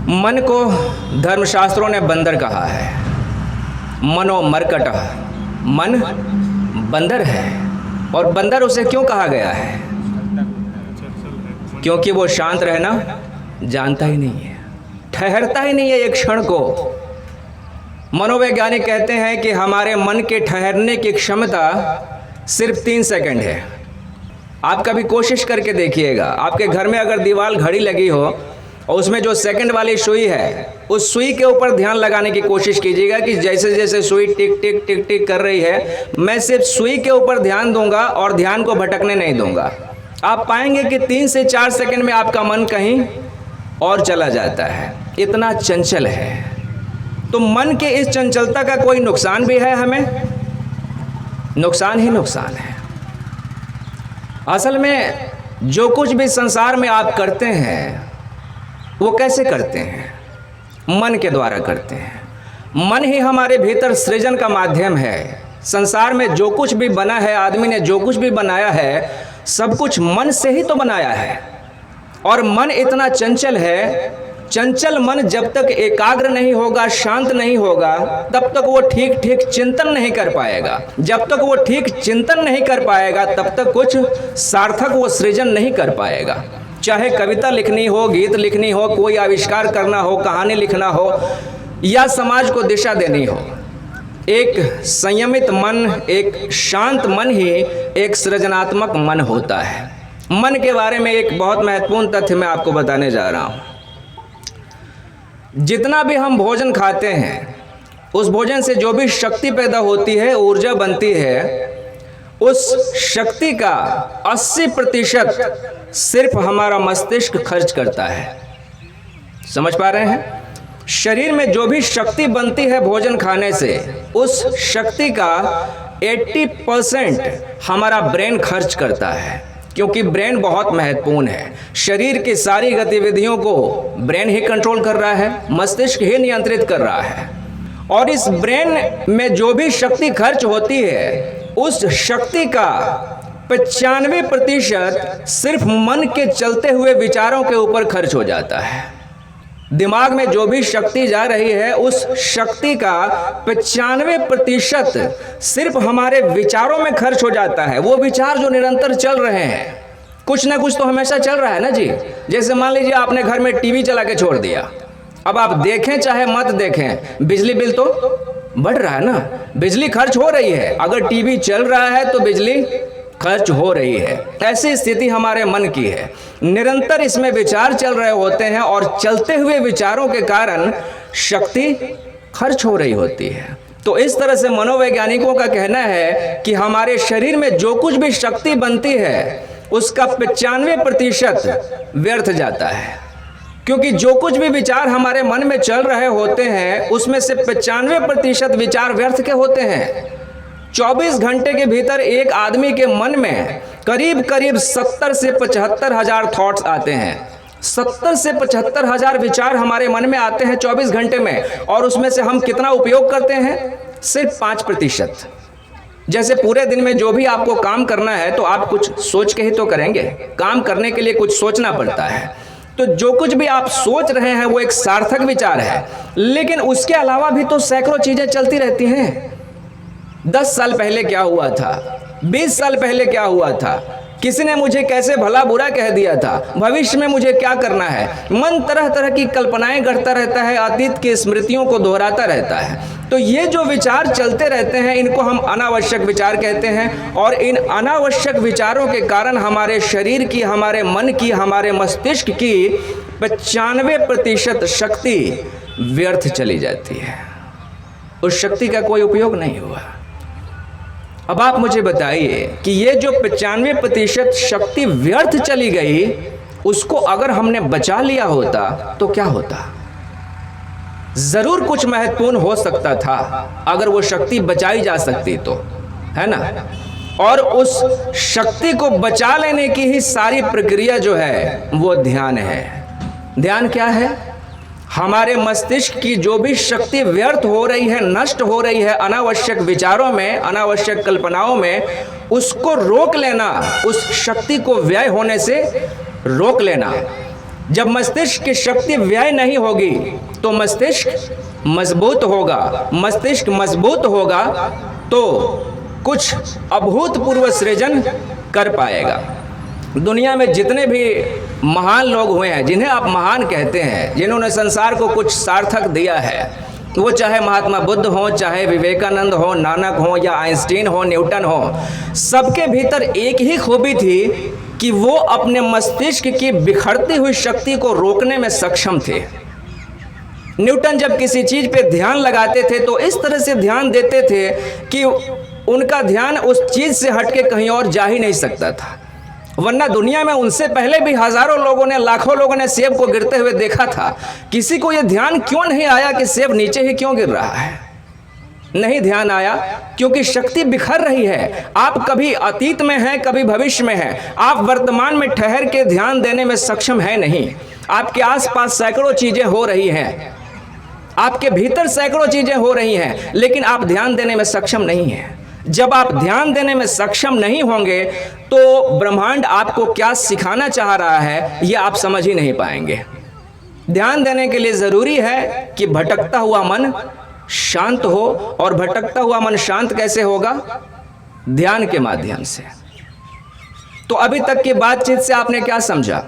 मन को धर्मशास्त्रों ने बंदर कहा है। मनो मरकट, मन बंदर है। और बंदर उसे क्यों कहा गया है? क्योंकि वो शांत रहना जानता ही नहीं है, ठहरता ही नहीं है एक क्षण को। मनोवैज्ञानिक कहते हैं कि हमारे मन के ठहरने की क्षमता सिर्फ 3 सेकंड है। आप कभी कोशिश करके देखिएगा, आपके घर में अगर दीवार घड़ी लगी हो और उसमें जो सेकंड वाली सुई है, उस सुई के ऊपर ध्यान लगाने की कोशिश कीजिएगा कि जैसे जैसे सुई टिक टिक टिक टिक कर रही है, मैं सिर्फ सुई के ऊपर ध्यान दूंगा और ध्यान को भटकने नहीं दूंगा। आप पाएंगे कि 3 से 4 सेकंड में आपका मन कहीं और चला जाता है, इतना चंचल है। तो मन के इस चंचलता का कोई नुकसान भी है? हमें नुकसान ही नुकसान है। असल में जो कुछ भी संसार में आप करते हैं वो कैसे करते हैं? मन के द्वारा करते हैं। मन ही हमारे भीतर सृजन का माध्यम है। संसार में जो कुछ भी बना है, आदमी ने जो कुछ भी बनाया है, सब कुछ मन से ही तो बनाया है। और मन इतना चंचल है, चंचल मन जब तक एकाग्र नहीं होगा, शांत नहीं होगा, तब तक वो ठीक ठीक चिंतन नहीं कर पाएगा। जब तक वो ठीक चिंतन नहीं कर पाएगा, तब तक कुछ सार्थक वो सृजन नहीं कर पाएगा। चाहे कविता लिखनी हो, गीत लिखनी हो, कोई आविष्कार करना हो, कहानी लिखना हो, या समाज को दिशा देनी हो, एक संयमित मन, एक शांत मन ही एक सृजनात्मक मन होता है। मन के बारे में एक बहुत महत्वपूर्ण तथ्य मैं आपको बताने जा रहा हूँ। जितना भी हम भोजन खाते हैं, उस भोजन से जो भी शक्ति पैदा होती है, ऊर्जा बनती है, उस शक्ति का 80% सिर्फ हमारा मस्तिष्क खर्च करता है। समझ पा रहे हैं? शरीर में जो भी शक्ति बनती है भोजन खाने से, उस शक्ति का 80% हमारा ब्रेन खर्च करता है। क्योंकि ब्रेन बहुत महत्वपूर्ण है। शरीर की सारी गतिविधियों को ब्रेन ही कंट्रोल कर रहा है, मस्तिष्क ही नियंत्रित कर रहा है। और इस ब्रेन में जो भी शक्ति खर्च होती है, उस शक्ति का 95% सिर्फ मन के चलते हुए विचारों के ऊपर खर्च हो जाता है। दिमाग में जो भी शक्ति जा रही है, उस शक्ति का 95% सिर्फ हमारे विचारों में खर्च हो जाता है। वो विचार जो निरंतर चल रहे हैं, कुछ ना कुछ तो हमेशा चल रहा है ना जी। जैसे मान लीजिए आपने घर में टीवी चला के छोड़ दिया, अब आप देखें चाहे मत देखें, बिजली बिल तो बढ़ रहा है ना, बिजली खर्च हो रही है। अगर टीवी चल रहा है तो बिजली खर्च हो रही है। ऐसी स्थिति हमारे मन की है। निरंतर इसमें विचार चल रहे होते हैं और चलते हुए विचारों के कारण शक्ति खर्च हो रही होती है। तो इस तरह से मनोवैज्ञानिकों का कहना है कि हमारे शरीर में जो कुछ भी शक्ति बनती है, उसका 95% व्यर्थ जाता है। क्योंकि जो कुछ भी विचार हमारे मन में चल रहे होते हैं, उसमें से 95% विचार व्यर्थ के होते हैं। 24 घंटे के भीतर एक आदमी के मन में करीब करीब 70 से 75 हजार थॉट्स आते हैं। 70 से 75 हजार विचार हमारे मन में आते हैं 24 घंटे में। और उसमें से हम कितना उपयोग करते हैं? सिर्फ 5%। जैसे पूरे दिन में जो भी आपको काम करना है, तो आप कुछ सोच के ही तो करेंगे। काम करने के लिए कुछ सोचना पड़ता है। तो जो कुछ भी आप सोच रहे हैं वो एक सार्थक विचार है। लेकिन उसके अलावा भी तो सैकड़ों चीजें चलती रहती हैं। 10 साल पहले क्या हुआ था, 20 साल पहले क्या हुआ था, किसी ने मुझे कैसे भला बुरा कह दिया था, भविष्य में मुझे क्या करना है। मन तरह तरह की कल्पनाएं करता रहता है, अतीत की स्मृतियों को दोहराता रहता है। तो ये जो विचार चलते रहते हैं, इनको हम अनावश्यक विचार कहते हैं। और इन अनावश्यक विचारों के कारण हमारे शरीर की, हमारे मन की, हमारे मस्तिष्क की 95% शक्ति व्यर्थ चली जाती है। उस शक्ति का कोई उपयोग नहीं हुआ। अब आप मुझे बताइए कि ये जो 95% शक्ति व्यर्थ चली गई, उसको अगर हमने बचा लिया होता तो क्या होता? जरूर कुछ महत्वपूर्ण हो सकता था अगर वो शक्ति बचाई जा सकती तो, है ना। और उस शक्ति को बचा लेने की ही सारी प्रक्रिया जो है वो ध्यान है। ध्यान क्या है? हमारे मस्तिष्क की जो भी शक्ति व्यर्थ हो रही है, नष्ट हो रही है अनावश्यक विचारों में, अनावश्यक कल्पनाओं में, उसको रोक लेना, उस शक्ति को व्यय होने से रोक लेना। जब मस्तिष्क की शक्ति व्यय नहीं होगी तो मस्तिष्क मजबूत होगा, मस्तिष्क मजबूत होगा तो कुछ अभूतपूर्व सृजन कर पाएगा। दुनिया में जितने भी महान लोग हुए हैं, जिन्हें आप महान कहते हैं, जिन्होंने संसार को कुछ सार्थक दिया है, वो चाहे महात्मा बुद्ध हो, चाहे विवेकानंद हो, नानक हो या आइंस्टीन हो, न्यूटन हो, सबके भीतर एक ही खूबी थी कि वो अपने मस्तिष्क की बिखरती हुई शक्ति को रोकने में सक्षम थे। न्यूटन जब किसी चीज़ पे ध्यान लगाते थे तो इस तरह से ध्यान देते थे कि उनका ध्यान उस चीज़ से हटके कहीं और जा ही नहीं सकता था। वरना दुनिया में उनसे पहले भी हजारों लोगों ने, लाखों लोगों ने सेब को गिरते हुए देखा था। किसी को यह ध्यान क्यों नहीं आया कि सेब नीचे ही क्यों गिर रहा है? नहीं ध्यान आया क्योंकि शक्ति बिखर रही है। आप कभी अतीत में हैं, कभी भविष्य में हैं। आप वर्तमान में ठहर के ध्यान देने में सक्षम है नहीं। आपके आसपास सैकड़ों चीजें हो रही हैं, आपके भीतर सैकड़ों चीजें हो रही हैं, लेकिन आप ध्यान देने में सक्षम नहीं हैं। जब आप ध्यान देने में सक्षम नहीं होंगे तो ब्रह्मांड आपको क्या सिखाना चाह रहा है ये आप समझ ही नहीं पाएंगे। ध्यान देने के लिए जरूरी है कि भटकता हुआ मन शांत हो, और भटकता हुआ मन शांत कैसे होगा? ध्यान के माध्यम से। तो अभी तक की बातचीत से आपने क्या समझा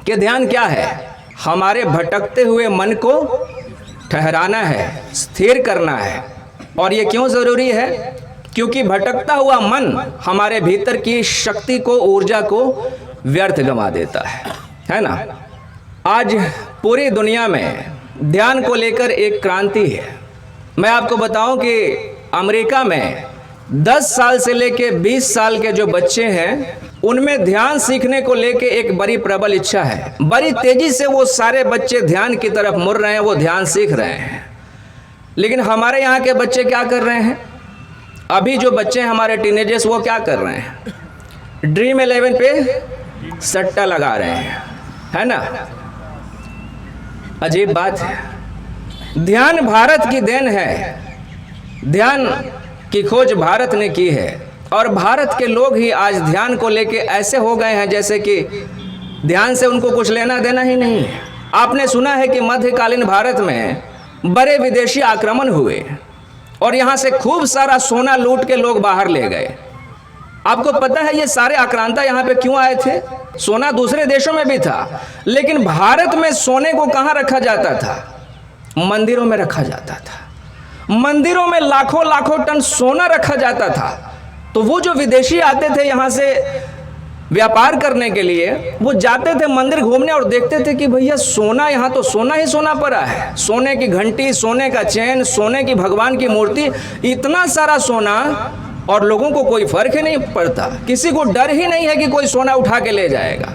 कि ध्यान क्या है? हमारे भटकते हुए मन को ठहराना है, स्थिर करना है। और ये क्यों जरूरी है? क्योंकि भटकता हुआ मन हमारे भीतर की शक्ति को, ऊर्जा को व्यर्थ गंवा देता है ना। आज पूरी दुनिया में ध्यान को लेकर एक क्रांति है। मैं आपको बताऊं कि अमेरिका में 10 साल से लेके 20 साल के जो बच्चे हैं उनमें ध्यान सीखने को लेके एक बड़ी प्रबल इच्छा है। बड़ी तेजी से वो सारे बच्चे ध्यान की तरफ मुड़ रहे हैं, वो ध्यान सीख रहे हैं। लेकिन हमारे यहाँ के बच्चे क्या कर रहे हैं? अभी जो बच्चे हैं हमारे टीनेजर्स, वो क्या कर रहे हैं? ड्रीम 11 पे सट्टा लगा रहे हैं, है ना। अजीब बात है। ध्यान भारत की देन है। ध्यान की खोज भारत ने की है, और भारत के लोग ही आज ध्यान को लेके ऐसे हो गए हैं जैसे कि ध्यान से उनको कुछ लेना देना ही नहीं है। आपने सुना है कि मध्यकालीन भारत में बड़े विदेशी आक्रमण हुए और यहाँ से खूब सारा सोना लूट के लोग बाहर ले गए। आपको पता है ये सारे आक्रांता यहाँ पे क्यों आए थे? सोना दूसरे देशों में भी था, लेकिन भारत में सोने को कहाँ रखा जाता था? मंदिरों में रखा जाता था। मंदिरों में लाखों लाखों टन सोना रखा जाता था। तो वो जो विदेशी आते थे यहाँ से व्यापार करने के लिए, वो जाते थे मंदिर घूमने और देखते थे कि भैया सोना, यहाँ तो सोना ही सोना पड़ा है। सोने की घंटी, सोने का चैन, सोने की भगवान की मूर्ति, इतना सारा सोना, और लोगों को कोई फर्क ही नहीं पड़ता। किसी को डर ही नहीं है कि कोई सोना उठा के ले जाएगा।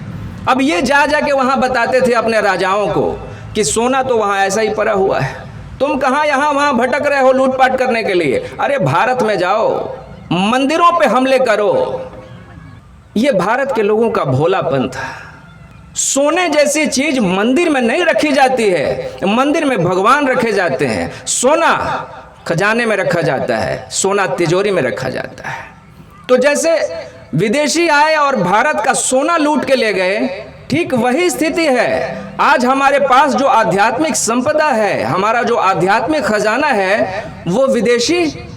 अब ये जा के वहाँ बताते थे अपने राजाओं को कि सोना तो वहाँ ऐसा ही पड़ा हुआ है, तुम कहाँ यहाँ वहाँ भटक रहे हो लूटपाट करने के लिए। अरे भारत में जाओ, मंदिरों पे हमले करो। ये भारत के लोगों का भोलापन था। सोने जैसी चीज मंदिर में नहीं रखी जाती है। मंदिर में भगवान रखे जाते हैं। सोना खजाने में रखा जाता है, सोना तिजोरी में रखा जाता है। तो जैसे विदेशी आए और भारत का सोना लूट के ले गए, ठीक वही स्थिति है। आज हमारे पास जो आध्यात्मिक संपदा है, हमारा जो आध्यात्मिक खजाना है, वो विदेशी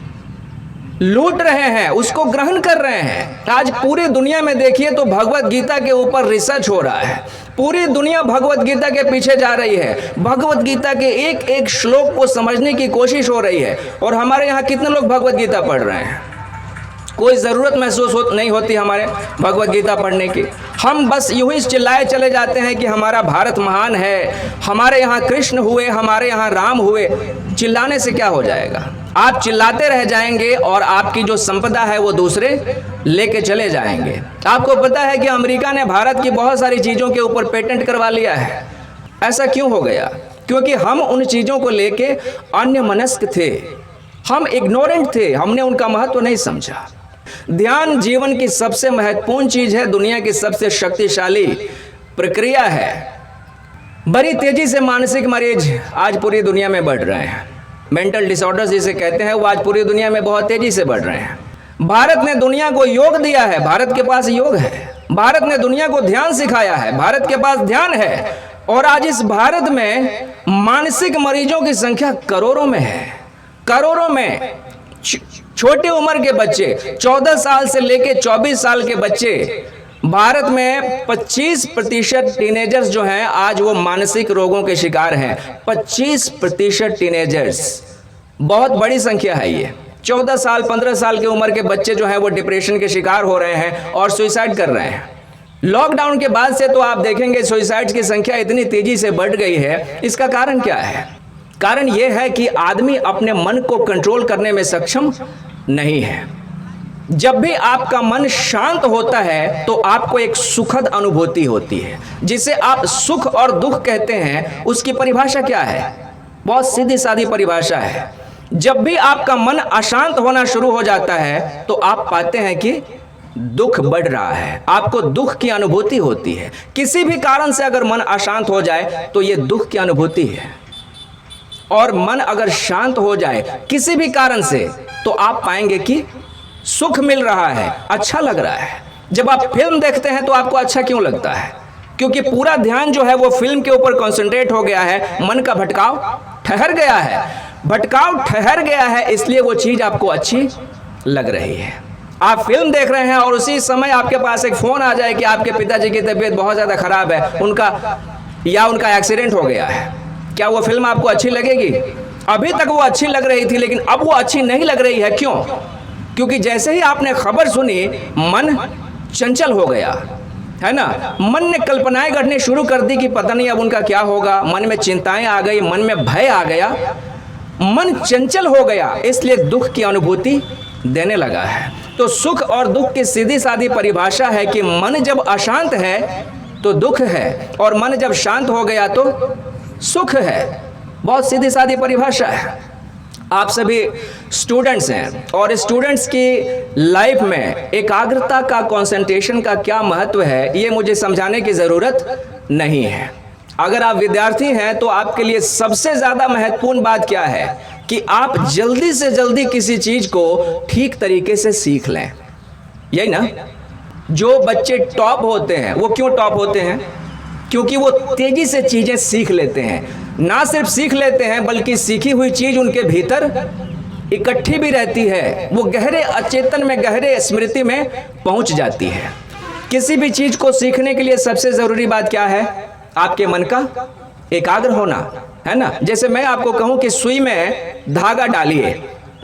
लूट रहे हैं, उसको ग्रहण कर रहे हैं। आज पूरी दुनिया में देखिए तो भगवत गीता के ऊपर रिसर्च हो रहा है। पूरी दुनिया भगवत गीता के पीछे जा रही है। भगवत गीता के एक एक श्लोक को समझने की कोशिश हो रही है। और हमारे यहाँ कितने लोग भगवत गीता पढ़ रहे हैं? कोई ज़रूरत महसूस नहीं होती हमारे भगवत गीता पढ़ने की। हम बस यूं ही चिल्लाए चले जाते हैं कि हमारा भारत महान है, हमारे यहाँ कृष्ण हुए, हमारे यहाँ राम हुए। चिल्लाने से क्या हो जाएगा? आप चिल्लाते रह जाएंगे और आपकी जो संपदा है वो दूसरे लेके चले जाएंगे। आपको पता है कि अमेरिका ने भारत की बहुत सारी चीज़ों के ऊपर पेटेंट करवा लिया है। ऐसा क्यों हो गया? क्योंकि हम उन चीज़ों को लेके अन्यमनस्क थे, हम इग्नोरेंट थे, हमने उनका महत्व नहीं समझा। ध्यान जीवन की सबसे महत्वपूर्ण चीज़ है, दुनिया की सबसे शक्तिशाली प्रक्रिया है। बड़ी तेजी से मानसिक मरीज आज पूरी दुनिया में बढ़ रहे हैं। मेंटल डिसऑर्डर्स जिसे कहते हैं, वो आज पूरी दुनिया में बहुत तेजी से बढ़ रहे हैं। भारत ने दुनिया को योग दिया है, भारत के पास योग है। भारत ने दुनिया को ध्यान सिखाया है, भारत के पास ध्यान है, और आज इस भारत में मानसिक मरीजों की संख्या करोड़ों में है, करोड़ों में। छोटी उम्र के बच्चे, 14 साल से लेके 24 साल के बच्चे, भारत में 25% टीनेजर्स जो हैं आज वो मानसिक रोगों के शिकार हैं। 25% टीनेजर्स, बहुत बड़ी संख्या है ये। 14 साल 15 साल की उम्र के बच्चे जो हैं वो डिप्रेशन के शिकार हो रहे हैं और सुसाइड कर रहे हैं। लॉकडाउन के बाद से तो आप देखेंगे सुसाइड की संख्या इतनी तेजी से बढ़ गई है। इसका कारण क्या है? कारण यह है कि आदमी अपने मन को कंट्रोल करने में सक्षम नहीं है। जब भी आपका मन शांत होता है तो आपको एक सुखद अनुभूति होती है, जिसे आप सुख और दुख कहते हैं। उसकी परिभाषा क्या है? बहुत सीधी सादी परिभाषा है। जब भी आपका मन अशांत होना शुरू हो जाता है तो आप पाते हैं कि दुख बढ़ रहा है, आपको दुख की अनुभूति होती है। किसी भी कारण से अगर मन अशांत हो जाए तो यह दुख की अनुभूति है, और मन अगर शांत हो जाए किसी भी कारण से तो आप पाएंगे कि सुख मिल रहा है, अच्छा लग रहा है। जब आप फिल्म देखते हैं तो आपको अच्छा क्यों लगता है? क्योंकि पूरा ध्यान जो है वो फिल्म के ऊपर कंसंट्रेट हो गया है, मन का भटकाव ठहर गया है। भटकाव ठहर गया है, इसलिए वो चीज आपको अच्छी लग रही है। आप फिल्म देख रहे हैं और उसी समय आपके पास एक फोन आ जाए कि आपके पिताजी की तबीयत बहुत ज़्यादा खराब है, उनका एक्सीडेंट हो गया है। क्या वो फिल्म आपको अच्छी लगेगी? अभी तक वो अच्छी लग रही थी, लेकिन अब वो अच्छी नहीं लग रही है। क्यों? क्योंकि जैसे ही आपने खबर सुनी, मन चंचल हो गया, है ना। मन ने कल्पनाएं गढ़ने शुरू कर दी कि पता नहीं अब उनका क्या होगा। मन में चिंताएं आ गई, मन में भय आ गया, मन चंचल हो गया, इसलिए दुख की अनुभूति देने लगा है। तो सुख और दुख की सीधी सादी परिभाषा है कि मन जब अशांत है तो दुख है, और मन जब शांत हो गया तो सुख है। बहुत सीधी सादी परिभाषा है। आप सभी स्टूडेंट्स हैं, और स्टूडेंट्स की लाइफ में एकाग्रता का, कंसंट्रेशन का क्या महत्व है, ये मुझे समझाने की ज़रूरत नहीं है। अगर आप विद्यार्थी हैं तो आपके लिए सबसे ज़्यादा महत्वपूर्ण बात क्या है कि आप जल्दी से जल्दी किसी चीज़ को ठीक तरीके से सीख लें। यही ना। जो बच्चे टॉप होते हैं वो क्यों टॉप होते हैं? क्योंकि वो तेज़ी से चीज़ें सीख लेते हैं। ना सिर्फ सीख लेते हैं बल्कि सीखी हुई चीज़ उनके भीतर इकट्ठी भी रहती है, वो गहरे अचेतन में, गहरे स्मृति में पहुंच जाती है। किसी भी चीज़ को सीखने के लिए सबसे ज़रूरी बात क्या है? आपके मन का एकाग्र होना, है ना। जैसे मैं आपको कहूं कि सुई में धागा डालिए,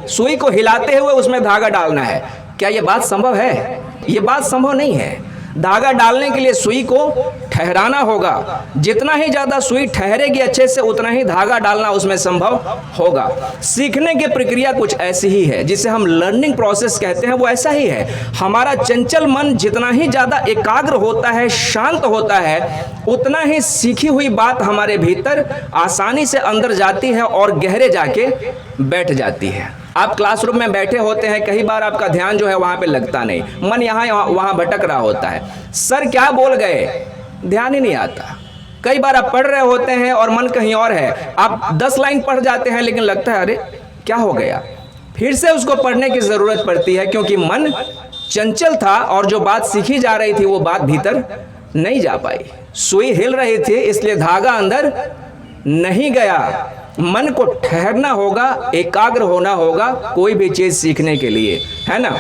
सुई को हिलाते हुए उसमें धागा डालना है, क्या ये बात संभव है? ये बात संभव नहीं है। धागा डालने के लिए सुई को ठहराना होगा। जितना ही ज़्यादा सुई ठहरेगी अच्छे से, उतना ही धागा डालना उसमें संभव होगा। सीखने की प्रक्रिया कुछ ऐसी ही है, जिसे हम लर्निंग प्रोसेस कहते हैं, वो ऐसा ही है। हमारा चंचल मन जितना ही ज़्यादा एकाग्र होता है, शांत होता है, उतना ही सीखी हुई बात हमारे भीतर आसानी से अंदर जाती है और गहरे जाके बैठ जाती है। आप क्लासरूम में बैठे होते हैं, कई बार आपका ध्यान जो है वहाँ पे लगता नहीं, मन यहाँ वहाँ भटक रहा होता है। सर क्या बोल गए, ध्यान ही नहीं आता। कई बार आप पढ़ रहे होते हैं और मन कहीं और है, आप 10 लाइन पढ़ जाते हैं, लेकिन लगता है अरे क्या हो गया, फिर से उसको पढ़ने की ज़रूरत पड़ती है, क्योंकि मन चंचल था और जो बात सीखी जा रही थी वो बात भीतर नहीं जा पाई। सुई हिल रही थी, इसलिए धागा अंदर नहीं गया। मन को ठहरना होगा, एकाग्र होना होगा कोई भी चीज़ सीखने के लिए, है ना।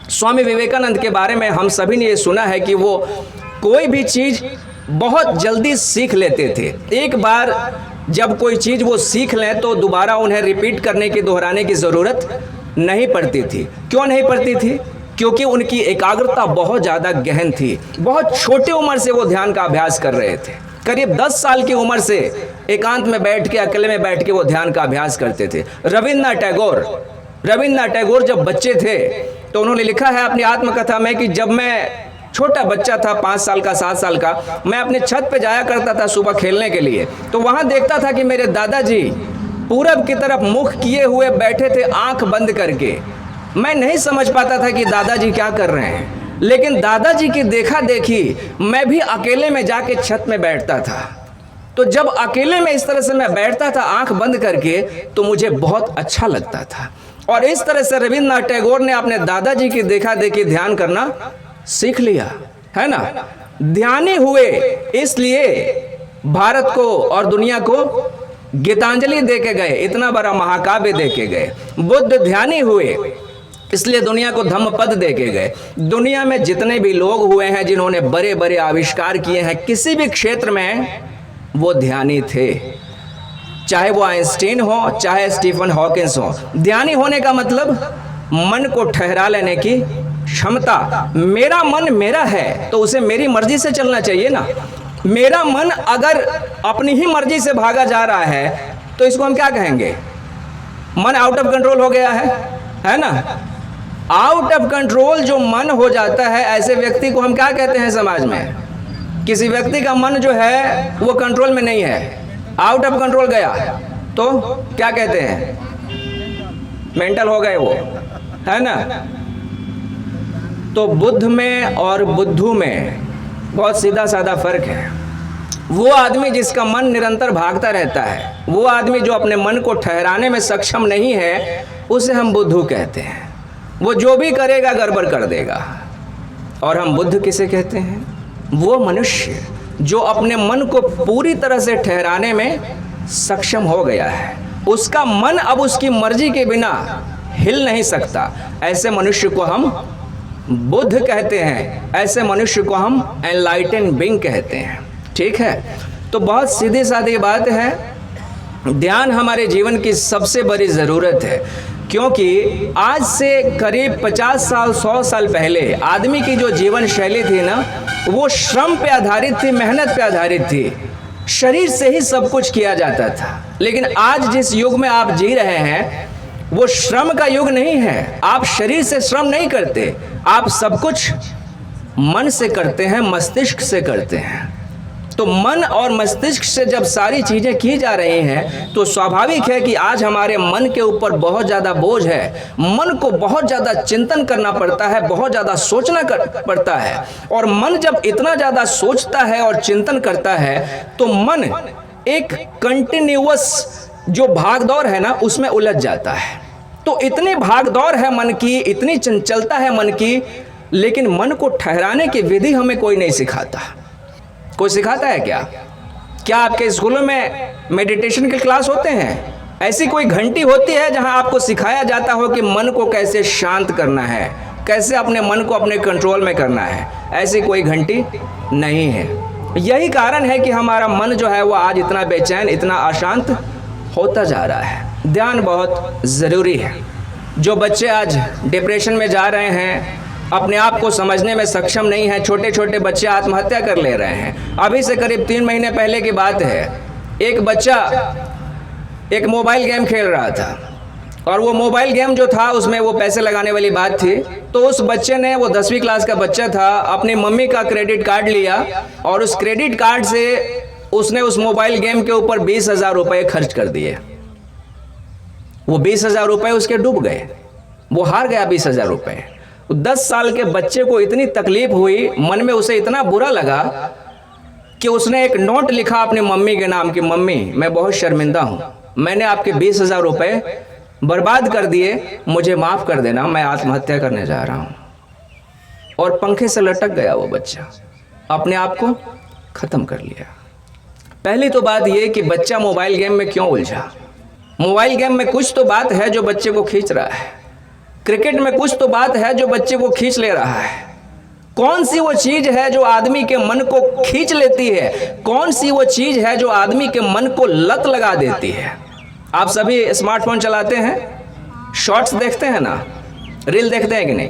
स्वामी विवेकानंद के बारे में हम सभी ने ये सुना है कि वो कोई भी चीज़ बहुत जल्दी सीख लेते थे। एक बार जब कोई चीज़ वो सीख लें तो दोबारा उन्हें रिपीट करने की, दोहराने की ज़रूरत नहीं पड़ती थी। क्यों नहीं पड़ती थी? क्योंकि उनकी एकाग्रता बहुत ज़्यादा गहन थी। बहुत छोटी उम्र से वो ध्यान का अभ्यास कर रहे थे। करीब 10 साल की उम्र से एकांत में बैठ के, अकेले में बैठ के वो ध्यान का अभ्यास करते थे। रविन्द्रनाथ टैगोर जब बच्चे थे तो उन्होंने लिखा है अपनी आत्मकथा में कि जब मैं छोटा बच्चा था, 5 साल का, 7 साल का, मैं अपने छत पे जाया करता था सुबह खेलने के लिए, तो वहाँ देखता था कि मेरे दादाजी पूरब की तरफ मुख किए हुए बैठे थे, आंख बंद करके। मैं नहीं समझ पाता था कि दादाजी क्या कर रहे हैं, लेकिन दादाजी की देखा देखी मैं भी अकेले में जाके छत में बैठता था। तो जब अकेले में इस तरह से मैं बैठता था आंख बंद करके, तो मुझे बहुत अच्छा लगता था। और इस तरह से रविन्द्रनाथ टैगोर ने अपने दादाजी की देखा देखी ध्यान करना सीख लिया। है ना। ध्यानी हुए इसलिए भारत को और दुनिया को गीतांजलि दे के गए, इतना बड़ा महाकाव्य दे के गए। बुद्ध ध्यानी हुए इसलिए दुनिया को धम्मपद दे के गए। दुनिया में जितने भी लोग हुए हैं जिन्होंने बड़े बड़े आविष्कार किए हैं किसी भी क्षेत्र में, वो ध्यानी थे। चाहे वो आइंस्टीन हो, चाहे स्टीफन हॉकिंस हो। ध्यानी होने का मतलब मन को ठहरा लेने की क्षमता। मेरा मन मेरा है तो उसे मेरी मर्जी से चलना चाहिए ना। मेरा मन अगर अपनी ही मर्जी से भागा जा रहा है तो इसको हम क्या कहेंगे? मन आउट ऑफ कंट्रोल हो गया है ना। आउट ऑफ कंट्रोल जो मन हो जाता है, ऐसे व्यक्ति को हम क्या कहते हैं समाज में? किसी व्यक्ति का मन जो है वो कंट्रोल में नहीं है, आउट ऑफ कंट्रोल गया तो क्या कहते हैं? मेंटल हो गए वो, है ना। तो बुद्ध में और बुद्धू में बहुत सीधा साधा फर्क है। वो आदमी जिसका मन निरंतर भागता रहता है, वो आदमी जो अपने मन को ठहराने में सक्षम नहीं है, उसे हम बुद्धू कहते हैं। वो जो भी करेगा गड़बड़ कर देगा। और हम बुद्ध किसे कहते हैं? वो मनुष्य जो अपने मन को पूरी तरह से ठहराने में सक्षम हो गया है। उसका मन अब उसकी मर्जी के बिना हिल नहीं सकता। ऐसे मनुष्य को हम बुद्ध कहते हैं। ऐसे मनुष्य को हम एनलाइटेंड बीइंग कहते हैं। ठीक है, तो बहुत सीधी सादी बात है। ध्यान हमारे जीवन की सबसे बड़ी ज़रूरत है, क्योंकि आज से करीब 50 साल 100 साल पहले आदमी की जो जीवन शैली थी ना, वो श्रम पे आधारित थी, मेहनत पे आधारित थी। शरीर से ही सब कुछ किया जाता था। लेकिन आज जिस युग में आप जी रहे हैं वो श्रम का युग नहीं है। आप शरीर से श्रम नहीं करते, आप सब कुछ मन से करते हैं, मस्तिष्क से करते हैं। तो मन और मस्तिष्क से जब सारी चीज़ें की जा रही हैं तो स्वाभाविक है कि आज हमारे मन के ऊपर बहुत ज़्यादा बोझ है। मन को बहुत ज़्यादा चिंतन करना पड़ता है, बहुत ज़्यादा सोचना पड़ता है। और मन जब इतना ज़्यादा सोचता है और चिंतन करता है तो मन एक कंटिन्यूअस जो भागदौड़ है ना, उसमें उलझ जाता है। तो इतनी भागदौड़ है मन की, इतनी चंचलता है मन की, लेकिन मन को ठहराने की विधि हमें कोई नहीं सिखाता। कोई सिखाता है क्या? क्या आपके स्कूलों में मेडिटेशन के क्लास होते हैं? ऐसी कोई घंटी होती है जहां आपको सिखाया जाता हो कि मन को कैसे शांत करना है, कैसे अपने मन को अपने कंट्रोल में करना है? ऐसी कोई घंटी नहीं है। यही कारण है कि हमारा मन जो है वो आज इतना बेचैन, इतना अशांत होता जा रहा है। ध्यान बहुत ज़रूरी है। जो बच्चे आज डिप्रेशन में जा रहे हैं, अपने आप को समझने में सक्षम नहीं है, छोटे छोटे बच्चे आत्महत्या कर ले रहे हैं। अभी से करीब 3 महीने पहले की बात है, एक बच्चा एक मोबाइल गेम खेल रहा था और वो मोबाइल गेम जो था उसमें वो पैसे लगाने वाली बात थी। तो उस बच्चे ने, वो 10वीं क्लास का बच्चा था, अपनी मम्मी का क्रेडिट कार्ड लिया और उस क्रेडिट कार्ड से उसने उस मोबाइल गेम के ऊपर 20,000 रुपये खर्च कर दिए। वो 20,000 रुपये उसके डूब गए, वो हार गया 20,000 रुपये। 10 साल के बच्चे को इतनी तकलीफ हुई, मन में उसे इतना बुरा लगा कि उसने एक नोट लिखा अपनी मम्मी के नाम की, मम्मी मैं बहुत शर्मिंदा हूँ, मैंने आपके 20,000 रुपये बर्बाद कर दिए, मुझे माफ़ कर देना, मैं आत्महत्या करने जा रहा हूँ। और पंखे से लटक गया वो बच्चा, अपने आप को ख़त्म कर लिया। पहली तो बात ये कि बच्चा मोबाइल गेम में क्यों उलझा। मोबाइल गेम में कुछ तो बात है जो बच्चे को खींच रहा है, क्रिकेट में कुछ तो बात है जो बच्चे को खींच ले रहा है। कौन सी वो चीज़ है जो आदमी के मन को खींच लेती है? कौन सी वो चीज़ है जो आदमी के मन को लत लगा देती है? आप सभी स्मार्टफोन चलाते हैं, शॉर्ट्स देखते हैं ना, रील देखते हैं कि नहीं?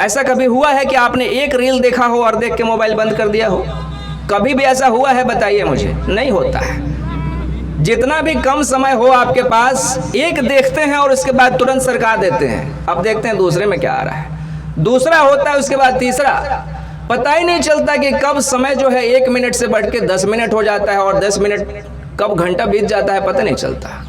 ऐसा कभी हुआ है कि आपने एक रील देखा हो और देख के मोबाइल बंद कर दिया हो? कभी भी ऐसा हुआ है? बताइए मुझे। नहीं होता है। जितना भी कम समय हो आपके पास, एक देखते हैं और उसके बाद तुरंत सरका देते हैं। अब देखते हैं दूसरे में क्या आ रहा है, दूसरा होता है, उसके बाद तीसरा। पता ही नहीं चलता कि कब समय जो है 1 मिनट से बढ़ के 10 मिनट हो जाता है और 10 मिनट कब घंटा बीत जाता है पता नहीं चलता।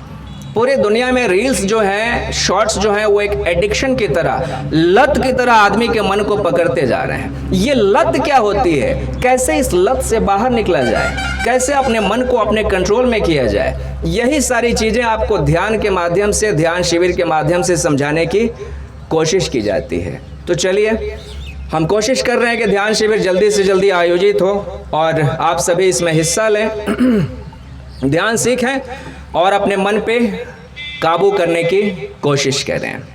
पूरी दुनिया में रील्स जो हैं, शॉर्ट्स जो हैं, वो एक एडिक्शन की तरह, लत की तरह आदमी के मन को पकड़ते जा रहे हैं। ये लत क्या होती है? कैसे इस लत से बाहर निकला जाए, कैसे अपने मन को अपने कंट्रोल में किया जाए, यही सारी चीज़ें आपको ध्यान के माध्यम से, ध्यान शिविर के माध्यम से समझाने की कोशिश की जाती है। तो चलिए हम कोशिश कर रहे हैं कि ध्यान शिविर जल्दी से जल्दी आयोजित हो और आप सभी इसमें हिस्सा लें, ध्यान सीखें और अपने मन पे काबू करने की कोशिश करें।